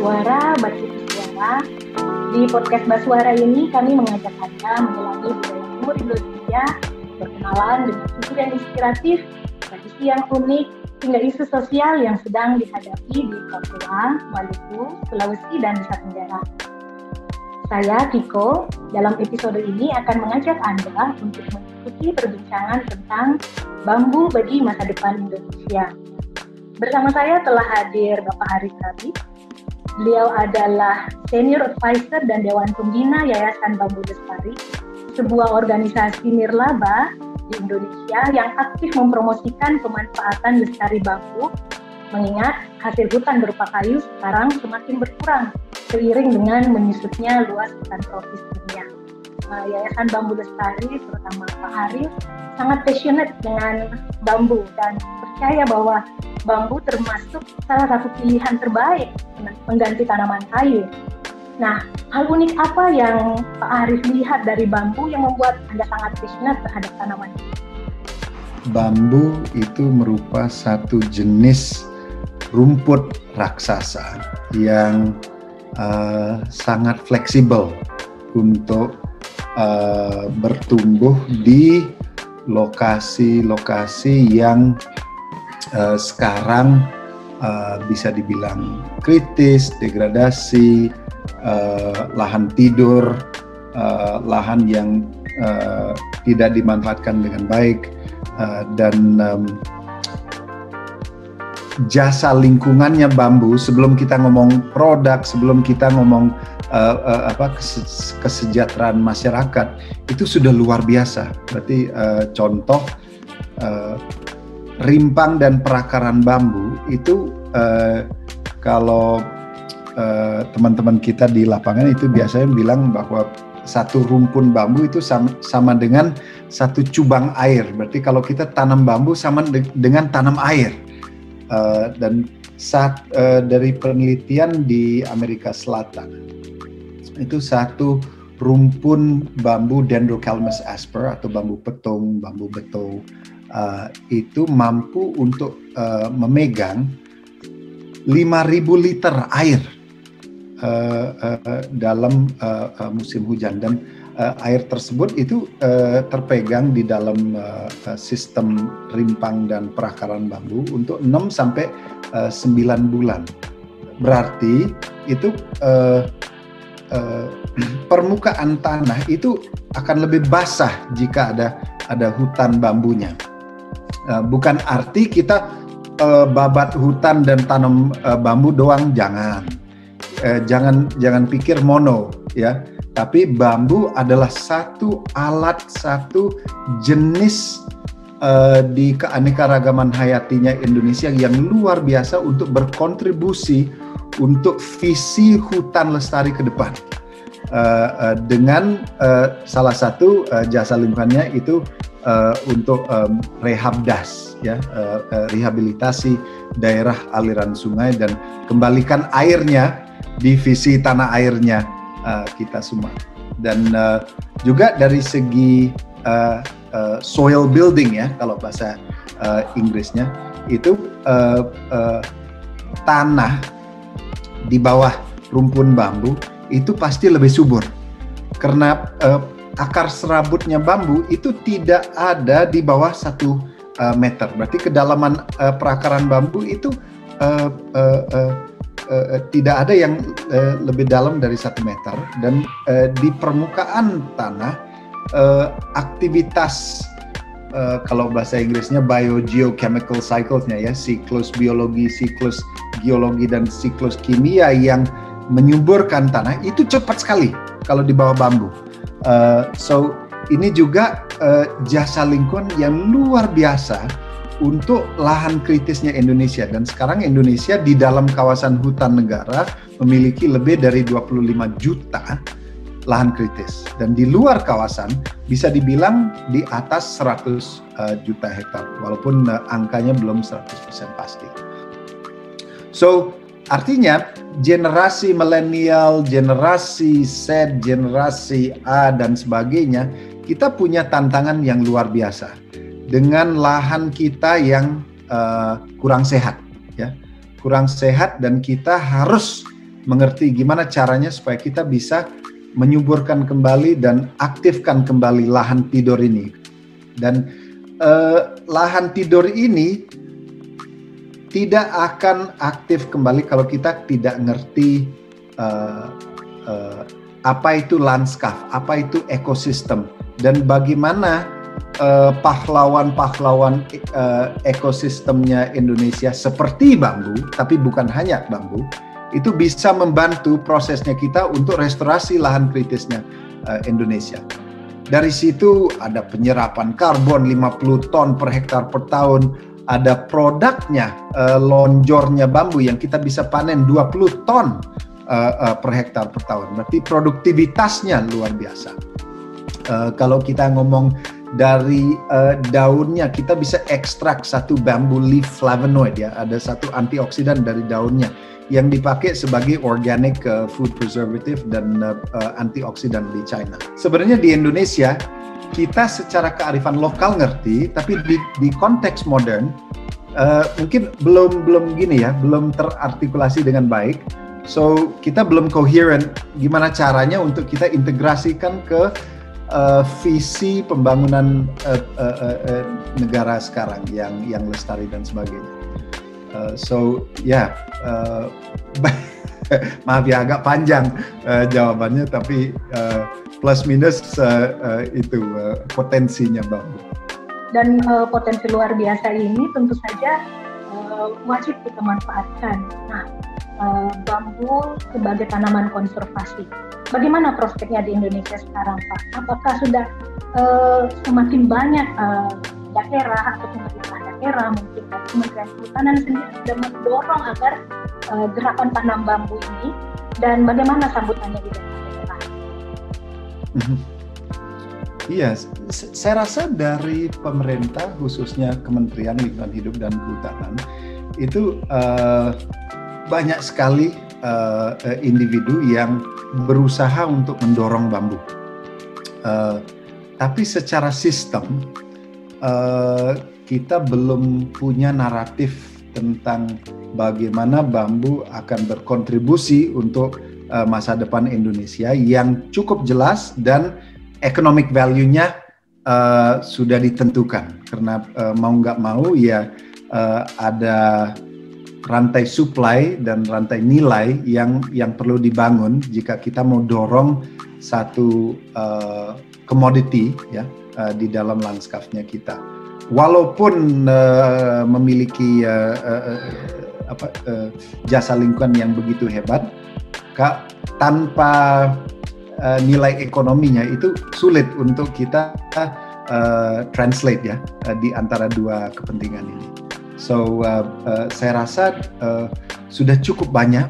Baswara, Batik Suara. Di podcast Baswara ini kami mengajak Anda menyelangi budaya timur Indonesia, berkenalan dengan figur yang inspiratif, tradisi yang unik, hingga isu sosial yang sedang dihadapi di Papua, Maluku, Sulawesi, dan Nusa Tenggara. Saya, Kiko, dalam episode ini akan mengajak Anda untuk mengikuti perbincangan tentang bambu bagi masa depan Indonesia. Bersama saya telah hadir Bapak Arif Rabi. Beliau adalah Senior Advisor dan Dewan Pembina Yayasan Bambu Lestari, sebuah organisasi nirlaba di Indonesia yang aktif mempromosikan pemanfaatan lestari bambu, mengingat hasil hutan berupa kayu sekarang semakin berkurang seiring dengan menyusutnya luas hutan tropis dunia. Yayasan Bambu Lestari, terutama Pak Arif, sangat passionate dengan bambu dan percaya bahwa bambu termasuk salah satu pilihan terbaik mengganti tanaman kayu. Nah, hal unik apa yang Pak Arif lihat dari bambu yang membuat Anda sangat passionate terhadap tanaman ini? Bambu itu merupakan satu jenis rumput raksasa yang sangat fleksibel untuk bertumbuh di lokasi-lokasi yang sekarang bisa dibilang kritis, degradasi, lahan tidur, lahan yang tidak dimanfaatkan dengan baik, dan jasa lingkungannya bambu. Sebelum kita ngomong produk, sebelum kita ngomong kesejahteraan masyarakat, itu sudah luar biasa. Berarti contoh rimpang dan perakaran bambu itu kalau teman-teman kita di lapangan itu biasanya bilang bahwa satu rumpun bambu itu sama dengan satu cubang air. Berarti kalau kita tanam bambu sama dengan tanam air. Dan dari penelitian di Amerika Selatan, itu satu rumpun bambu Dendrocalamus asper atau bambu petung, bambu beto, itu mampu untuk memegang 5.000 liter air dalam musim hujan, dan air tersebut itu terpegang di dalam sistem rimpang dan perakaran bambu untuk 6 sampai 9 bulan. Berarti itu permukaan tanah itu akan lebih basah jika ada hutan bambunya. Bukan arti kita babat hutan dan tanam bambu doang, jangan pikir mono ya. Tapi bambu adalah satu alat, satu jenis di keanekaragaman hayatinya Indonesia yang luar biasa untuk berkontribusi untuk visi hutan lestari ke depan. Dengan salah satu jasa lingkungannya itu untuk rehabdas, ya, rehabilitasi daerah aliran sungai dan kembalikan airnya di visi tanah airnya kita semua. Dan juga dari segi soil building, ya, kalau bahasa Inggrisnya itu tanah di bawah rumpun bambu itu pasti lebih subur karena akar serabutnya bambu itu tidak ada di bawah 1 meter. Berarti kedalaman perakaran bambu itu tidak ada yang lebih dalam dari 1 meter, dan di permukaan tanah aktivitas kalau bahasa Inggrisnya biogeochemical cycles-nya, ya, siklus biologi, siklus geologi, dan siklus kimia yang menyuburkan tanah itu cepat sekali kalau di bawah bambu. So ini juga jasa lingkungan yang luar biasa untuk lahan kritisnya Indonesia. Dan sekarang Indonesia di dalam kawasan hutan negara memiliki lebih dari 25 juta lahan kritis. Dan di luar kawasan bisa dibilang di atas 100 juta hektar, walaupun angkanya belum 100% pasti. So artinya generasi milenial, generasi Z, generasi A, dan sebagainya, kita punya tantangan yang luar biasa dengan lahan kita yang kurang sehat, ya, kurang sehat, dan kita harus mengerti gimana caranya supaya kita bisa menyuburkan kembali dan aktifkan kembali lahan tidur ini. Dan lahan tidur ini tidak akan aktif kembali kalau kita tidak ngerti apa itu landscape, apa itu ekosistem, dan bagaimana pahlawan-pahlawan ekosistemnya Indonesia seperti bambu, tapi bukan hanya bambu, itu bisa membantu prosesnya kita untuk restorasi lahan kritisnya Indonesia. Dari situ ada penyerapan karbon 50 ton per hektar per tahun, ada produknya, lonjornya bambu yang kita bisa panen 20 ton per hektar per tahun. Berarti produktivitasnya luar biasa. Kalau kita ngomong dari daunnya, kita bisa ekstrak satu bamboo leaf flavonoid, ya, ada satu antioksidan dari daunnya yang dipakai sebagai organic food preservative dan antioksidan di China. Sebenarnya di Indonesia kita secara kearifan lokal ngerti, tapi di konteks modern mungkin belum gini ya, belum terartikulasi dengan baik. So kita belum coherent gimana caranya untuk kita integrasikan ke visi pembangunan negara sekarang yang lestari dan sebagainya. Maaf ya agak panjang jawabannya, tapi plus minus itu potensinya bambu. Dan potensi luar biasa ini tentu saja wajib kita manfaatkan. Nah, bambu sebagai tanaman konservasi. Bagaimana prospeknya di Indonesia sekarang, Pak? Apakah sudah semakin banyak daerah atau pemerintah daerah, mungkin Kementerian Kehutanan sendiri sudah mendorong agar gerakan tanam bambu ini, dan bagaimana sambutannya di daerah? Iya, saya rasa dari pemerintah, khususnya Kementerian Lingkungan Hidup dan Kehutanan, itu banyak sekali individu yang berusaha untuk mendorong bambu. Tapi secara sistem, kita belum punya naratif tentang bagaimana bambu akan berkontribusi untuk masa depan Indonesia yang cukup jelas, dan economic value-nya sudah ditentukan. Karena mau nggak mau ya ada rantai supply dan rantai nilai yang perlu dibangun jika kita mau dorong satu commodity ya di dalam landscape-nya kita. Walaupun memiliki jasa lingkungan yang begitu hebat, tanpa nilai ekonominya itu sulit untuk kita translate ya di antara dua kepentingan ini. So saya rasa sudah cukup banyak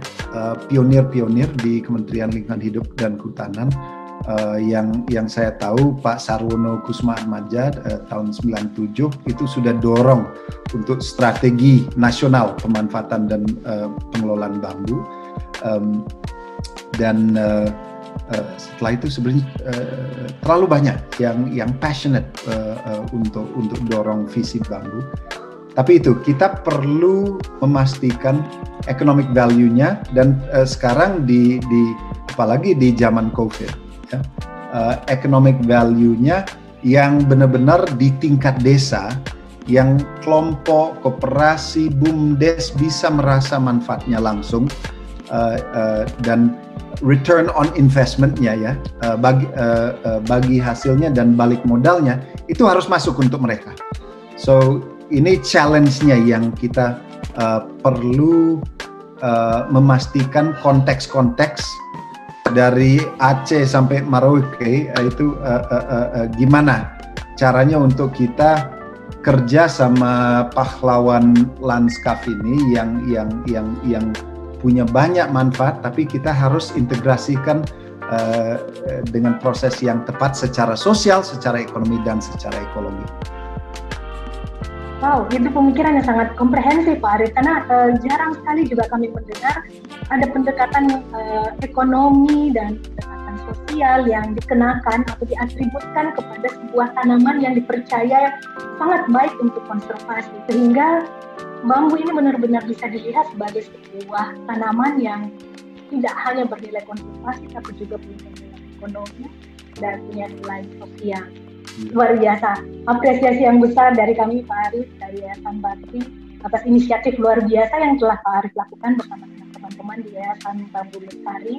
pionir-pionir di Kementerian Lingkungan Hidup dan Kehutanan yang saya tahu Pak Sarwono Kusuma-Atmadja tahun 97 itu sudah dorong untuk strategi nasional pemanfaatan dan pengelolaan bambu, dan setelah itu sebenarnya terlalu banyak yang passionate untuk dorong visi bambu. Tapi itu kita perlu memastikan economic value-nya, dan sekarang apalagi di zaman COVID ya, economic value-nya yang benar-benar di tingkat desa, yang kelompok koperasi BUMDes bisa merasa manfaatnya langsung, dan return on investment-nya ya, bagi hasilnya dan balik modalnya itu harus masuk untuk mereka. So ini challenge-nya yang kita perlu memastikan konteks-konteks dari Aceh sampai Merauke itu gimana caranya untuk kita kerja sama pahlawan landscape ini yang punya banyak manfaat, tapi kita harus integrasikan dengan proses yang tepat secara sosial, secara ekonomi, dan secara ekologi. Wow, itu pemikiran yang sangat komprehensif, Pak Arief, karena jarang sekali juga kami mendengar ada pendekatan ekonomi dan pendekatan sosial yang dikenakan atau diatributkan kepada sebuah tanaman yang dipercaya sangat baik untuk konservasi, sehingga bambu ini benar-benar bisa dilihat sebagai sebuah tanaman yang tidak hanya bernilai konservasi tapi juga punya nilai ekonomi dan punya nilai sosial. Luar biasa, apresiasi yang besar dari kami Pak Arief dari Yayasan Bakti atas inisiatif luar biasa yang telah Pak Arief lakukan bersama dengan teman-teman di Yayasan Bambu Lestari.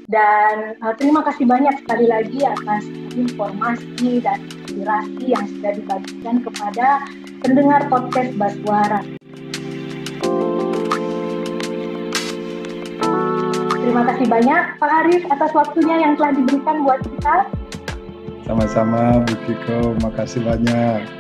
Dan terima kasih banyak sekali lagi atas informasi dan inspirasi yang sudah dibagikan kepada pendengar podcast Baswara. Terima kasih banyak Pak Arief atas waktunya yang telah diberikan buat kita. Sama-sama Bu Kiko, makasih banyak.